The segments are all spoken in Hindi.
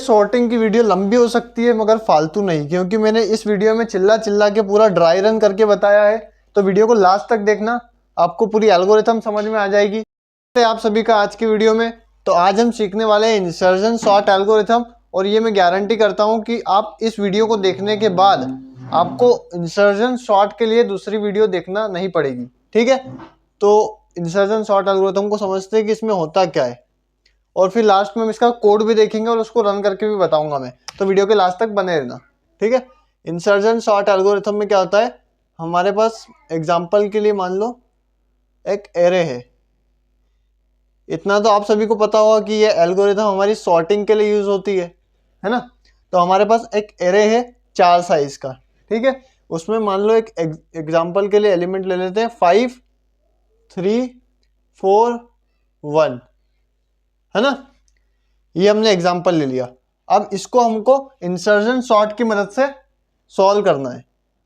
सॉर्टिंग की वीडियो लंबी हो सकती है मगर फालतू नहीं, क्योंकि मैंने इस वीडियो में चिल्ला चिल्ला के पूरा ड्राई रन करके बताया है। तो वीडियो को लास्ट तक देखना, आपको पूरी एल्गोरिथम समझ में आ जाएगी। आप सभी का आज की वीडियो में। तो आज हम सीखने वाले हैं इंसर्शन सॉर्ट एल्गोरिथम, और ये मैं गारंटी करता हूँ कि आप इस वीडियो को देखने के बाद आपको इंसर्शन सॉर्ट के लिए दूसरी वीडियो देखना नहीं पड़ेगी। ठीक है, तो इंसर्शन सॉर्ट एल्गोरिथम को समझते हैं कि इसमें होता क्या है, और फिर लास्ट में हम इसका कोड भी देखेंगे और उसको रन करके भी बताऊंगा मैं। तो वीडियो के लास्ट तक बने रहना। ठीक है, इंसर्शन सॉर्ट एल्गोरिथम में क्या होता है, हमारे पास एग्जांपल के लिए मान लो एक एरे है। इतना तो आप सभी को पता होगा कि ये एल्गोरिथम हमारी सॉर्टिंग के लिए यूज होती है ना। तो हमारे पास एक एरे है 4 साइज का। ठीक है, उसमें मान लो एक एग्जांपल के लिए एलिमेंट ले लेते हैं 5 3 4 1, है ना। ये हमने एग्जांपल ले लिया। अब इसको हमको इंसर्शन सॉर्ट की मदद से सॉल्व करना है।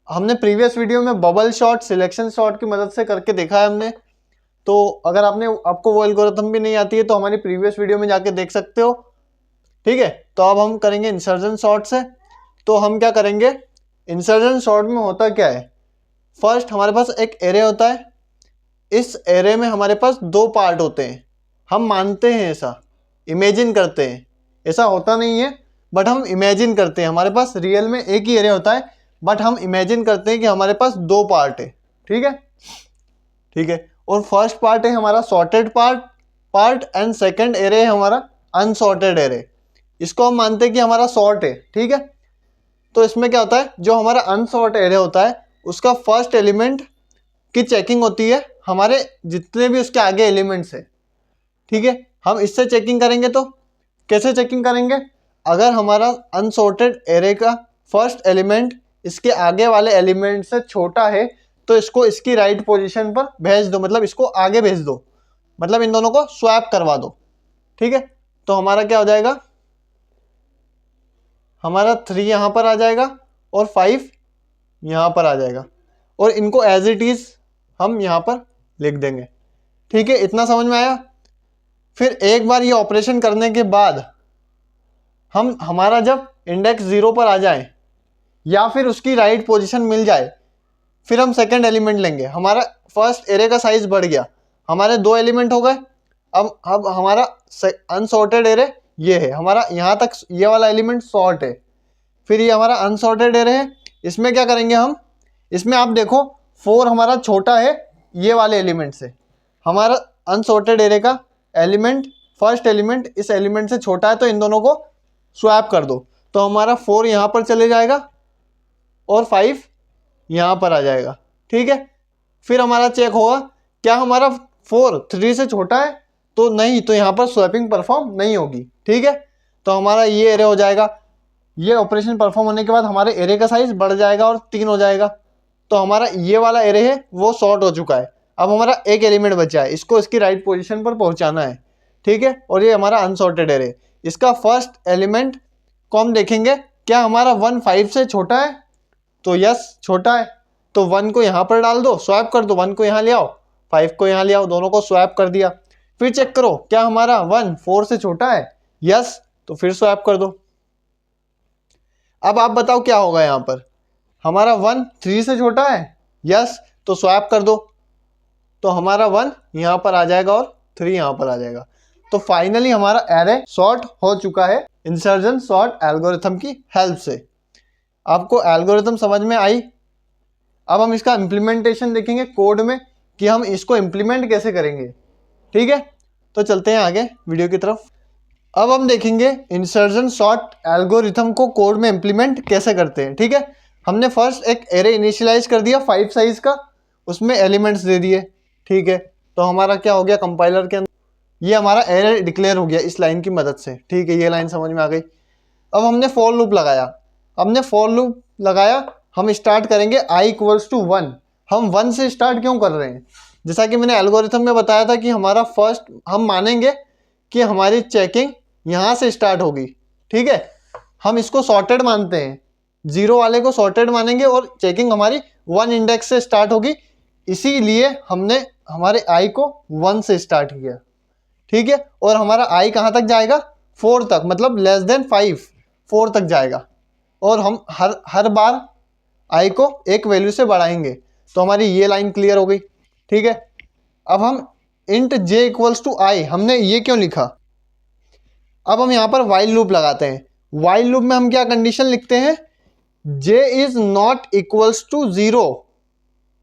हमने प्रीवियस वीडियो में बबल शॉर्ट, सिलेक्शन शॉर्ट की मदद से करके देखा है हमने। तो अगर आपको वो एल्गोरिथम भी नहीं आती है तो हमारी प्रीवियस वीडियो में जाके देख सकते हो। ठीक है, तो अब हम करेंगे इंसर्शन सॉर्ट से। तो हम क्या करेंगे, इंसर्शन सॉर्ट में होता क्या है, फर्स्ट हमारे पास एक एरे होता है। इस एरे में हमारे पास 2 पार्ट होते हैं। हम मानते हैं ऐसा, इमेजिन करते हैं, ऐसा होता नहीं है बट हम इमेजिन करते हैं। हमारे पास रियल में एक ही एरे होता है बट हम इमेजिन करते हैं कि हमारे पास 2 पार्ट है। ठीक है, ठीक है। और फर्स्ट पार्ट है हमारा sorted part and second array है हमारा अनसॉर्टेड एरे। इसको हम मानते हैं कि हमारा सॉर्ट है। ठीक है, तो इसमें क्या होता है, जो हमारा अनसॉर्ट एरे होता है उसका फर्स्ट एलिमेंट की चेकिंग होती है हमारे जितने भी उसके आगे एलिमेंट्स है। ठीक है, हम इससे चेकिंग करेंगे। तो कैसे चेकिंग करेंगे, अगर हमारा अनसॉर्टेड एरे का फर्स्ट एलिमेंट इसके आगे वाले एलिमेंट से छोटा है तो इसको इसकी राइट पोजीशन पर भेज दो, मतलब इसको आगे भेज दो, मतलब इन दोनों को स्वैप करवा दो। ठीक है, तो हमारा क्या हो जाएगा, हमारा 3 यहां पर आ जाएगा और 5 यहां पर आ जाएगा, और इनको एज इट इज हम यहां पर लिख देंगे। ठीक है, इतना समझ में आया। फिर एक बार ये ऑपरेशन करने के बाद हमारा जब इंडेक्स 0 पर आ जाए या फिर उसकी राइट पोजीशन मिल जाए, फिर हम सेकंड एलिमेंट लेंगे। हमारा फर्स्ट एरे का साइज बढ़ गया, हमारे 2 एलिमेंट हो गए। अब हमारा अनसॉर्टेड एरे ये है, हमारा यहाँ तक ये वाला एलिमेंट सॉर्ट है। फिर ये हमारा अनसॉर्टेड एरे है, इसमें क्या करेंगे हम, इसमें आप देखो 4 हमारा छोटा है ये वाले एलिमेंट से। हमारा अनसॉर्टेड एरे का एलिमेंट, फर्स्ट एलिमेंट इस एलिमेंट से छोटा है, तो इन दोनों को स्वैप कर दो। तो हमारा 4 यहाँ पर चले जाएगा और 5 यहाँ पर आ जाएगा। ठीक है, फिर हमारा चेक होगा क्या हमारा 4 3 से छोटा है, तो नहीं, तो यहाँ पर स्वैपिंग परफॉर्म नहीं होगी। ठीक है, तो हमारा ये एरे हो जाएगा। ये ऑपरेशन परफॉर्म होने के बाद हमारे एरे का साइज बढ़ जाएगा और 3 हो जाएगा। तो हमारा ये वाला एरे है वो सॉर्ट हो चुका है। अब हमारा एक एलिमेंट बचा है, इसको इसकी राइट पोजीशन पर पहुंचाना है। ठीक है, और ये हमारा अनसॉर्टेड एरे, इसका फर्स्ट एलिमेंट को हम देखेंगे क्या हमारा 1 5 से छोटा है, तो यस छोटा है, तो 1 को यहाँ पर डाल दो, स्वैप कर दो, 1 को यहाँ ले आओ, 5 को यहाँ ले आओ, दोनों को स्वैप कर दिया। फिर चेक करो क्या हमारा 1 4 से छोटा है, यस, तो फिर स्वैप कर दो। अब आप बताओ क्या होगा, यहाँ पर हमारा 1 3 से छोटा है, यस, तो स्वैप कर दो, तो हमारा 1 यहाँ पर आ जाएगा और 3 यहाँ पर आ जाएगा। तो फाइनली हमारा एरे सॉर्ट हो चुका है इंसर्शन सॉर्ट एल्गोरिथम की हेल्प से। आपको एल्गोरिथम समझ में आई। अब हम इसका इम्प्लीमेंटेशन देखेंगे कोड में कि हम इसको इम्प्लीमेंट कैसे करेंगे। ठीक है, तो चलते हैं आगे वीडियो की तरफ। अब हम देखेंगे इंसर्शन सॉर्ट एल्गोरिथम को कोड में इम्प्लीमेंट कैसे करते हैं। ठीक है, हमने फर्स्ट एक एरे इनिशियलाइज कर दिया 5 साइज का, उसमें एलिमेंट्स दे दिए। ठीक है, तो हमारा क्या हो गया, कंपाइलर के अंदर ये हमारा एरे डिक्लेयर हो गया इस लाइन की मदद से। ठीक है, ये लाइन समझ में आ गई। अब हमने फॉर लूप लगाया, हम स्टार्ट करेंगे i इक्वल्स टू 1। हम 1 से स्टार्ट क्यों कर रहे हैं, जैसा कि मैंने एल्गोरिथम में बताया था कि हमारा फर्स्ट हम मानेंगे कि हमारी चेकिंग यहाँ से स्टार्ट होगी। ठीक है, हम इसको सॉर्टेड मानते हैं, 0 वाले को सॉर्टेड मानेंगे और चेकिंग हमारी 1 इंडेक्स से स्टार्ट होगी, इसीलिए हमने हमारे i को 1 से स्टार्ट किया। ठीक है, और हमारा i कहाँ तक जाएगा, 4 तक, मतलब लेस देन 5 4 तक जाएगा, और हम हर बार i को एक वैल्यू से बढ़ाएंगे। तो हमारी ये लाइन क्लियर हो गई। ठीक है, अब हम इंट j इक्वल्स टू आई, हमने ये क्यों लिखा? अब हम यहाँ पर वाइल लूप लगाते हैं। वाइल लूप में हम क्या कंडीशन लिखते हैं? j is not equals to 0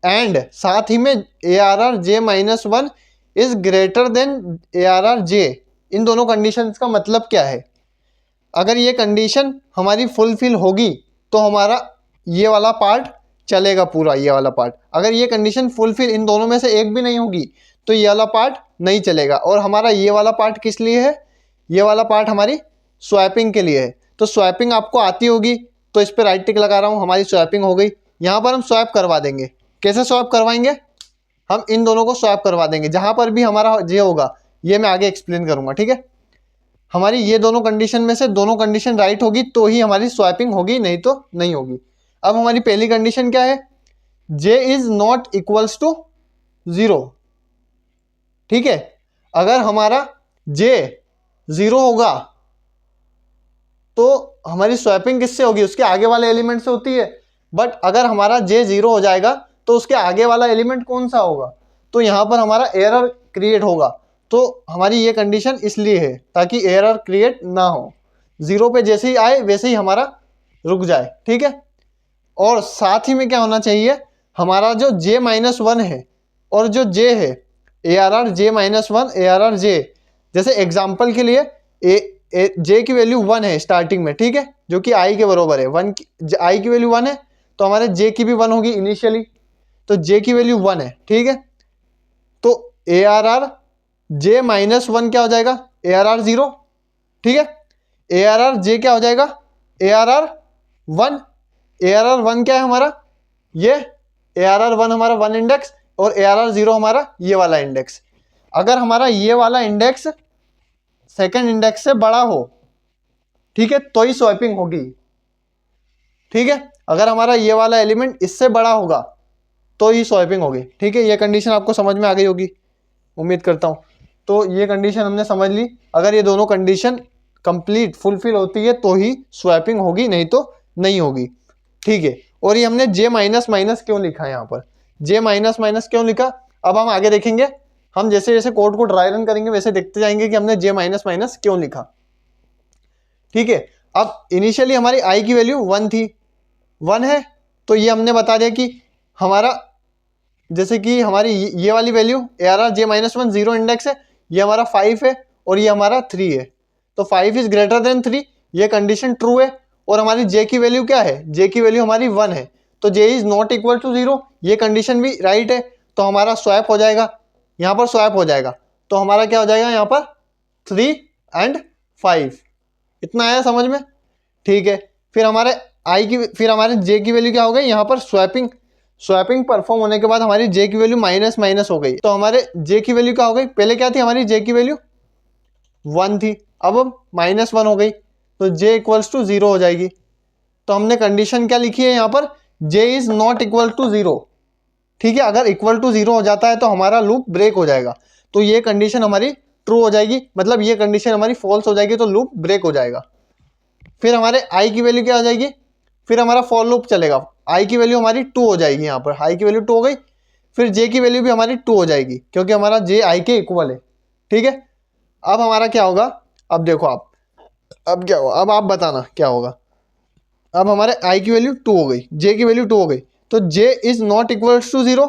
and साथ ही में ARR j माइनस 1 is greater than ARR j। इन दोनों कंडीशंस का मतलब क्या है? अगर ये कंडीशन हमारी फुलफिल होगी तो हमारा ये वाला पार्ट चलेगा, पूरा ये वाला पार्ट। अगर ये कंडीशन फुलफिल इन दोनों में से एक भी नहीं होगी तो ये वाला पार्ट नहीं चलेगा। और हमारा ये वाला पार्ट किस लिए है? ये वाला पार्ट हमारी स्वैपिंग के लिए है। तो स्वैपिंग आपको आती होगी, तो इस पर राइट टिक लगा रहा हूँ, हमारी स्वैपिंग हो गई। यहाँ पर हम स्वैप करवा देंगे। कैसे स्वैप करवाएंगे? हम इन दोनों को स्वैप करवा देंगे। जहाँ पर भी हमारा ये होगा ये मैं आगे एक्सप्लेन करूँगा। ठीक है, हमारी ये दोनों कंडीशन में से दोनों कंडीशन राइट होगी तो ही हमारी स्वैपिंग होगी, नहीं तो नहीं होगी। अब हमारी पहली कंडीशन क्या है? j is not equals to 0। ठीक है, अगर हमारा j 0 होगा तो हमारी स्वैपिंग किससे होगी? उसके आगे वाले एलिमेंट से होती है। बट अगर हमारा j 0 हो जाएगा तो उसके आगे वाला एलिमेंट कौन सा होगा? तो यहाँ पर हमारा एरर क्रिएट होगा। तो हमारी ये कंडीशन इसलिए है ताकि एरर क्रिएट ना हो। 0 पे जैसे ही आए वैसे ही हमारा रुक जाए। ठीक है, और साथ ही में क्या होना चाहिए? हमारा जो j माइनस 1 है और जो j है ARR j माइनस 1 ARR j, जैसे एग्जाम्पल के लिए j की वैल्यू 1 है स्टार्टिंग में। ठीक है, जो कि i के बराबर है। i की वैल्यू 1 है तो हमारे j की भी 1 होगी इनिशियली, तो j की वैल्यू 1 है। ठीक है, तो ARR j माइनस 1 क्या हो जाएगा? ARR 0। ठीक है, ARR j क्या हो जाएगा? ARR 1। ARR 1 क्या है हमारा? ये ARR 1 हमारा 1 इंडेक्स और ARR 0 हमारा ये वाला इंडेक्स। अगर हमारा ये वाला इंडेक्स सेकंड इंडेक्स से बड़ा हो, ठीक है, तो ही स्वैपिंग होगी। ठीक है, अगर हमारा ये वाला एलिमेंट इससे बड़ा होगा तो ही स्वैपिंग होगी। ठीक है, ये कंडीशन आपको समझ में आ गई होगी, उम्मीद करता हूँ। तो ये कंडीशन हमने समझ ली। अगर ये दोनों कंडीशन कंप्लीट फुलफिल होती है तो ही स्वैपिंग होगी, नहीं तो नहीं होगी। ठीक है, और ये हमने j माइनस माइनस क्यों लिखा है? यहाँ पर j माइनस माइनस क्यों लिखा अब हम आगे देखेंगे। हम जैसे जैसे कोड को ड्राई रन करेंगे वैसे देखते जाएंगे कि हमने j माइनस माइनस क्यों लिखा। ठीक है, अब इनिशियली हमारी i की वैल्यू 1 थी, 1 है, तो ये हमने बता दिया कि हमारा जैसे कि हमारी ये वाली वैल्यू ARR j माइनस 1 0 इंडेक्स है, ये हमारा 5 है और ये हमारा 3 है। तो 5 इज ग्रेटर देन 3, ये कंडीशन ट्रू है। और हमारी j की वैल्यू क्या है? j की वैल्यू हमारी 1 है, तो j is not equal to 0, ये कंडीशन भी राइट है। तो हमारा स्वैप हो जाएगा, यहाँ पर स्वैप हो जाएगा। तो हमारा क्या हो जाएगा यहाँ पर? 3 एंड 5। इतना आया समझ में? ठीक है, फिर हमारे j की वैल्यू क्या हो गई? यहाँ पर स्वैपिंग परफॉर्म होने के बाद हमारी j की वैल्यू माइनस माइनस हो गई। तो हमारे j की वैल्यू क्या हो गई? पहले क्या थी हमारी j की वैल्यू? 1 थी, अब माइनस 1 हो गई, तो j इक्वल्स टू 0 हो जाएगी। तो हमने कंडीशन क्या लिखी है यहाँ पर? j is not equal to 0। ठीक है, अगर इक्वल टू 0 हो जाता है तो हमारा लूप ब्रेक हो जाएगा। तो ये कंडीशन हमारी ट्रू हो जाएगी, मतलब ये कंडीशन हमारी फॉल्स हो जाएगी, तो लूप ब्रेक हो जाएगा। फिर हमारे i की वैल्यू क्या हो जाएगी? फिर हमारा फॉर लूप चलेगा। i की वैल्यू हमारी 2 हो जाएगी, यहाँ पर i की वैल्यू 2 हो गई। फिर j की वैल्यू भी हमारी 2 हो जाएगी क्योंकि हमारा j i के इक्वल है। ठीक है, अब हमारा क्या होगा? अब देखो अब क्या होगा, अब आप बताना क्या होगा। अब हमारे i की वैल्यू 2 हो गई, j की वैल्यू 2 हो गई, तो j is not equal to 0।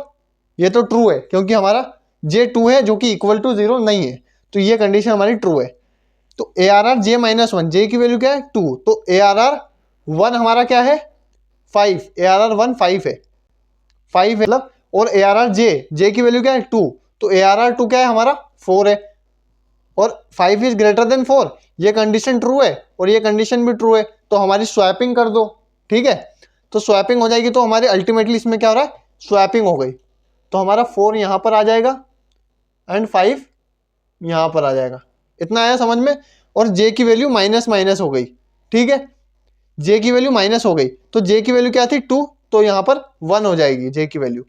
ये तो ट्रू है क्योंकि हमारा j 2 है जो कि इक्वल टू 0 नहीं है, तो ये कंडीशन हमारी ट्रू है। तो ARR j माइनस 1, j की वैल्यू क्या है? 2, तो ARR 1 हमारा क्या है? 5। ARR 1 5 है, 5 है मतलब। और ARR j की वैल्यू क्या है? 2, तो ARR 2 क्या है हमारा? 4 है। और 5 इज ग्रेटर देन 4, ये कंडीशन ट्रू है और ये कंडीशन भी ट्रू है, तो हमारी स्वैपिंग कर दो। ठीक है, तो स्वैपिंग हो जाएगी, तो हमारे अल्टीमेटली इसमें क्या हो रहा है? स्वैपिंग हो गई। तो हमारा 4 यहाँ पर आ जाएगा एंड 5 यहाँ पर आ जाएगा। इतना आया समझ में? और j की वैल्यू माइनस माइनस हो गई। ठीक है, j की वैल्यू माइनस हो गई, तो j की वैल्यू क्या थी? 2, तो यहाँ पर 1 हो जाएगी j की वैल्यू।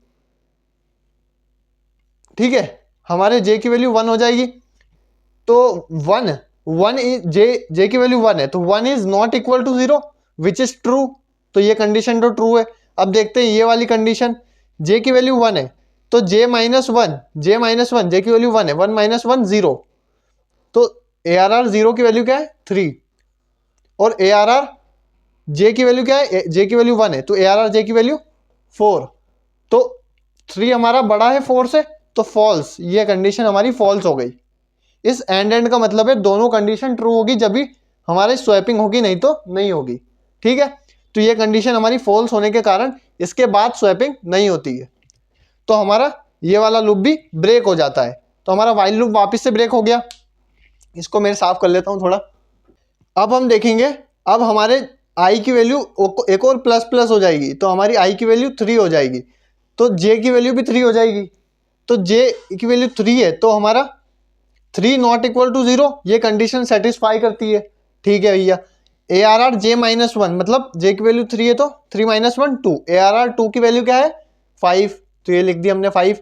ठीक है, हमारे j की वैल्यू 1 हो जाएगी, तो 1 वन इज जे की वैल्यू 1 है तो 1 is not equal to 0 which is true, तो ये कंडीशन तो ट्रू है। अब देखते हैं ये वाली कंडीशन, जे की वैल्यू 1 है तो जे माइनस वन जे की वैल्यू 1 है, 1 माइनस 1 0, तो ए आर आर 0 की वैल्यू क्या है 3, और ए आर आर जे की वैल्यू क्या है, जे की वैल्यू 1 है तो ए आर आर जे की वैल्यू 4, तो 3 हमारा बड़ा है 4 से, तो फॉल्स, ये कंडीशन हमारी फॉल्स हो गई। इस एंड का मतलब है दोनों कंडीशन ट्रू होगी जब भी हमारी स्वैपिंग होगी, नहीं तो नहीं होगी। ठीक है, तो ये कंडीशन हमारी फॉल्स होने के कारण इसके बाद स्वैपिंग नहीं होती है, तो हमारा ये वाला लूप भी ब्रेक हो जाता है। तो हमारा वाइल लूप वापस से ब्रेक हो गया। इसको मैं साफ कर लेता हूं थोड़ा। अब हम देखेंगे, अब हमारे आई की वैल्यू एक और प्लस प्लस हो जाएगी, तो हमारी आई की वैल्यू 3 हो जाएगी, तो जे की वैल्यू भी 3 हो जाएगी। तो जे की वैल्यू 3 है तो हमारा 3 नॉट इक्वल टू 0, ये कंडीशन सेटिस्फाई करती है। ठीक है भैया, ए आर आर जे माइनस 1 मतलब जे की वैल्यू 3 है तो 3 माइनस 1 2, ए आर आर 2 की वैल्यू क्या है 5, तो ये लिख दिया हमने 5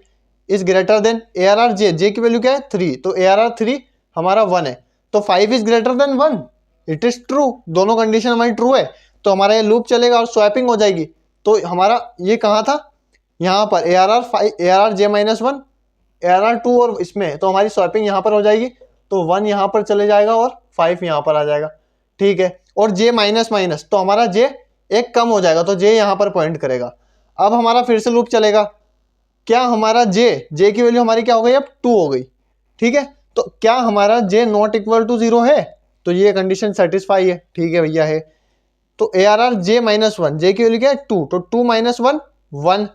is greater than A R R जे की वैल्यू क्या है 3, तो ए आर आर 3 हमारा 1 है, तो 5 is greater then 1, it is true, दोनों कंडीशन हमारी ट्रू है, तो हमारा ये लूप चलेगा और स्वैपिंग हो जाएगी। तो हमारा ये कहाँ था, यहाँ पर A R R 5 A R R J minus 1 A R R 2 और इसमें, तो हमारी स्वैपिंग यहाँ पर हो जाएगी, तो 1 यहाँ पर चले जाएगा और 5 यहाँ पर आ जाएगा। ठीक है, और जे माइनस माइनस तो हमारा जे एक कम हो जाएगा, तो जे यहाँ पर पॉइंट करेगा। अब हमारा फिर से लूप चलेगा, क्या हमारा जे की वैल्यू हमारी क्या हो गई अब 2 हो गई। ठीक है, तो क्या हमारा जे नॉट इक्वल टू 0 है, तो ये कंडीशन सेटिस्फाई है। ठीक है भैया है, तो ए आर आर जे माइनस 1 जे की वैल्यू क्या है 2, तो 2 माइनस 1 1,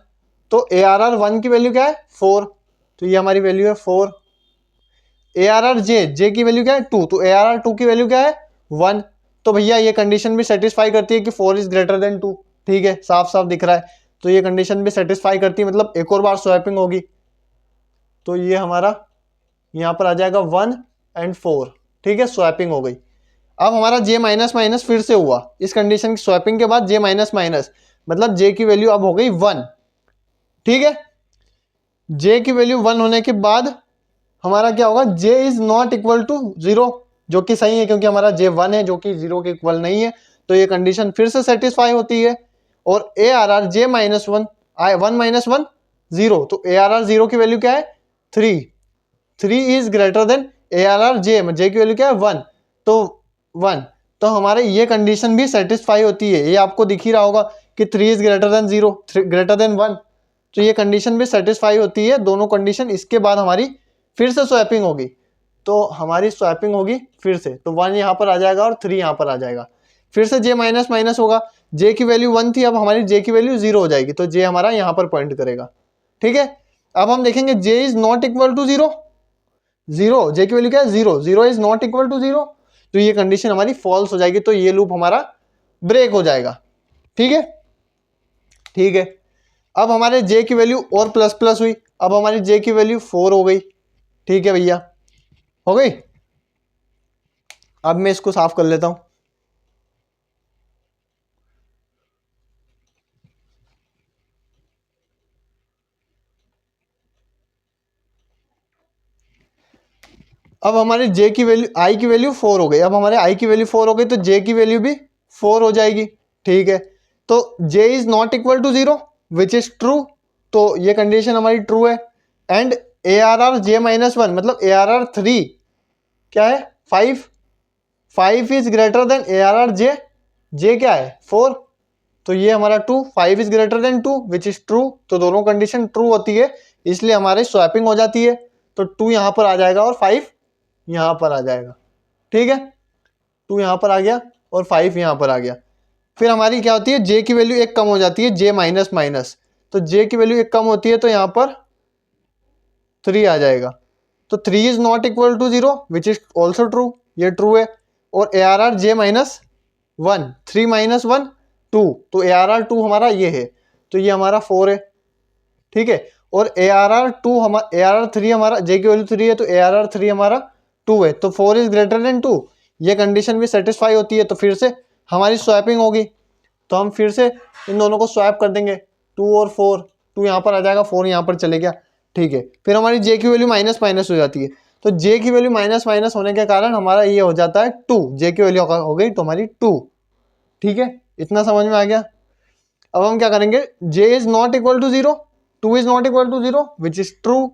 तो ए आर आर 1 की वैल्यू क्या है 4, तो ये हमारी वैल्यू है 4। ए आर आर जे की वैल्यू क्या है 2, तो ए आर आर 2 की वैल्यू क्या है 1, तो भैया ये कंडीशन भी सेटिस्फाई करती है कि 4 इज ग्रेटर देन 2। ठीक है, साफ साफ दिख रहा है, तो ये कंडीशन भी सेटिस्फाई करती है, मतलब एक और बार स्वैपिंग होगी, तो ये हमारा यहाँ पर आ जाएगा 1 एंड 4। ठीक है, स्वैपिंग हो गई। अब हमारा जे माइनस माइनस फिर से हुआ, इस कंडीशन की स्वैपिंग के बाद जे माइनस माइनस मतलब जे की वैल्यू अब हो गई 1। ठीक है, जे की वैल्यू 1 होने के बाद हमारा क्या होगा, j is not equal to 0, जो कि सही है क्योंकि हमारा j 1 है जो कि 0 के इक्वल नहीं है, तो ये कंडीशन फिर से सेटिस्फाई होती है। और A R R J minus 1 1 minus 1 0, तो ए आर आर 0 की वैल्यू क्या है 3, 3 is greater than A R R जे की वैल्यू क्या है 1, तो 1, तो हमारे ये कंडीशन भी सेटिस्फाई होती है। ये आपको दिख ही रहा होगा कि 3 is greater then 0 greater than 1, तो ये कंडीशन भी सेटिस्फाई होती है दोनों कंडीशन। इसके बाद हमारी फिर से स्वैपिंग होगी, तो हमारी स्वैपिंग होगी फिर से, तो 1 यहाँ पर आ जाएगा और 3 यहाँ पर आ जाएगा। फिर से जे माइनस माइनस होगा, जे की वैल्यू 1 थी, अब हमारी जे की वैल्यू 0 हो जाएगी, तो जे हमारा यहाँ पर पॉइंट करेगा। ठीक है, अब हम देखेंगे जे इज नॉट इक्वल टू 0, 0 जे की वैल्यू क्या है 0, 0 इज नॉट इक्वल टू 0, तो ये कंडीशन हमारी फॉल्स हो जाएगी, तो ये लूप हमारा ब्रेक हो जाएगा। ठीक है, ठीक है, अब हमारे जे की वैल्यू और प्लस प्लस हुई, अब हमारी जे की वैल्यू 4 हो गई। ठीक है भैया, हो गई। अब मैं इसको साफ कर लेता हूं। अब हमारे जे की वैल्यू आई की वैल्यू 4 हो गई, अब हमारे आई की वैल्यू 4 हो गई तो जे की वैल्यू भी 4 हो जाएगी। ठीक है, तो J is not equal to 0 which is true, तो ये कंडीशन हमारी ट्रू है। And A R R J minus 1 मतलब ए आर आर 3 क्या है 5, 5 is greater than A R R जे क्या है 4, तो ये हमारा 2, 5 is greater then 2 which is true, तो दोनों कंडीशन ट्रू होती है, इसलिए हमारी स्वैपिंग हो जाती है, तो 2 यहाँ पर आ जाएगा और 5 यहाँ पर आ जाएगा। ठीक है, 2 यहाँ पर आ गया और 5 यहाँ पर आ गया। फिर हमारी क्या होती है, जे की वैल्यू एक कम हो जाती है, जे माइनस माइनस, तो जे की वैल्यू एक कम होती है, तो यहाँ पर 3 आ जाएगा, तो 3 is not equal to 0 which is also true, ये ट्रू है। और A R R J minus 1 3 माइनस 1 2, तो ए आर आर 2 हमारा ये है, तो ये हमारा 4 है। ठीक है, और ए आर आर 2 हमारा ए आर आर 3 हमारा जे की वैल्यू 3 है, तो ए आर आर 3 हमारा 2 है, तो 4 इज ग्रेटर देन 2, ये कंडीशन भी सेटिस्फाई होती है, तो फिर से हमारी स्वैपिंग होगी, तो हम फिर से इन दोनों को स्वैप कर देंगे, 2 और 4, 2 यहाँ पर आ जाएगा 4 यहाँ पर चले गया। ठीक है, फिर हमारी जे की वैल्यू माइनस माइनस हो जाती है, तो जे की वैल्यू माइनस माइनस होने के कारण हमारा ये हो जाता है 2, जे की वैल्यू हो गई तो हमारी 2। ठीक है, इतना समझ में आ गया। अब हम क्या करेंगे, J is not equal to 0, 2 is not equal to 0 which is true.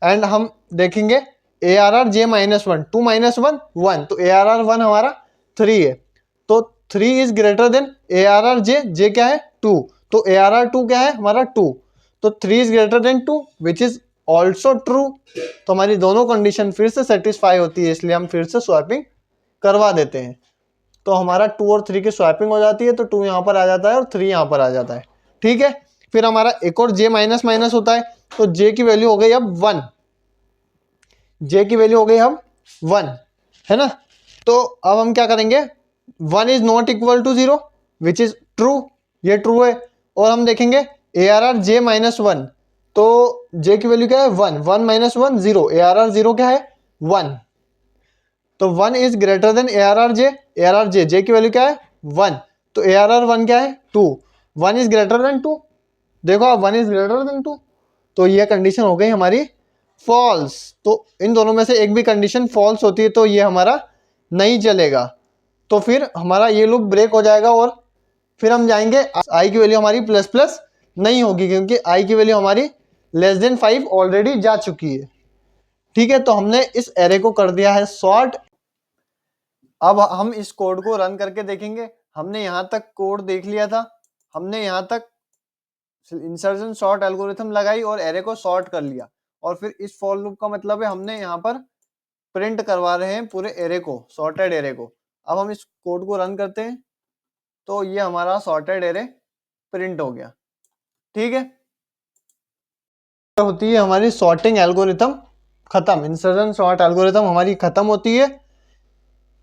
And हम देखेंगे A R R J minus 1, 2 minus 1 1, तो ए आर आर 1 हमारा 3 है, तो 3 is greater than A R R J, J क्या है 2, तो ए आर आर 2 क्या है हमारा 2, तो 3 is greater then 2 which is also true. तो हमारी दोनों कंडीशन फिर से सेटिस्फाई होती है, इसलिए हम फिर से स्वैपिंग करवा देते हैं। तो हमारा 2 और 3 की स्वैपिंग हो जाती है, तो 2 यहाँ पर आ जाता है और 3 यहाँ पर आ जाता है। ठीक है, फिर हमारा एक और जे माइनस माइनस होता है, तो जे की वैल्यू हो गई अब 1, जे की वैल्यू हो गई अब 1, है ना। तो अब हम क्या करेंगे, 1 is not equal to 0 which is true, ये ट्रू है। और हम देखेंगे A R R J minus 1, तो जे की वैल्यू क्या है 1, 1 माइनस 1 0, ए आर आर 0 क्या है 1, तो 1 is greater than A R R J, A R R J, J की वैल्यू क्या है 1, तो ए आर आर 1 क्या है 2, 1 इज ग्रेटर देन 2, देखो आप 1 इज ग्रेटर देन 2, तो ये कंडीशन हो गई हमारी फॉल्स। तो इन दोनों में से एक भी कंडीशन फॉल्स होती है तो ये हमारा नहीं चलेगा, तो फिर हमारा ये लूप ब्रेक हो जाएगा और फिर हम जाएंगे, आई की वैल्यू हमारी प्लस प्लस नहीं होगी क्योंकि आई की वैल्यू हमारी लेस देन 5 ऑलरेडी जा चुकी है। ठीक है, तो हमने इस एरे को कर दिया है सॉर्ट। अब हम इस कोड को रन करके देखेंगे। हमने यहाँ तक कोड देख लिया था, हमने यहाँ तक इंसर्शन सॉर्ट एल्गोरिथम लगाई और एरे को सॉर्ट कर लिया, और फिर इस फॉर लूप का मतलब है हमने यहाँ पर प्रिंट करवा रहे हैं पूरे एरे को, सॉर्टेड एरे को। अब हम इस कोड को रन करते हैं तो ये हमारा सॉर्टेड एरे प्रिंट हो गया। ठीक है, होती है हमारी सॉर्टिंग एल्गोरिथम खत्म, इंसर्शन सॉर्ट एल्गोरिथम हमारी खत्म होती है।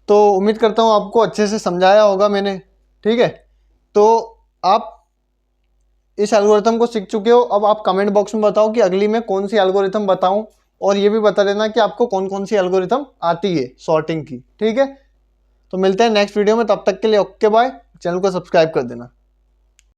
तो उम्मीद करता हूँ आपको अच्छे से समझाया होगा मैंने। ठीक है, तो आप इस एल्गोरिथम को सीख चुके हो। अब आप कमेंट बॉक्स में बताओ कि अगली मैं कौन सी एल्गोरिथम बताऊं, और ये भी बता देना कि आपको कौन कौन सी एल्गोरिथम आती है सॉर्टिंग की। ठीक है, तो मिलते हैं नेक्स्ट वीडियो में, तब तक के लिए ओके बाय। चैनल को सब्सक्राइब कर देना।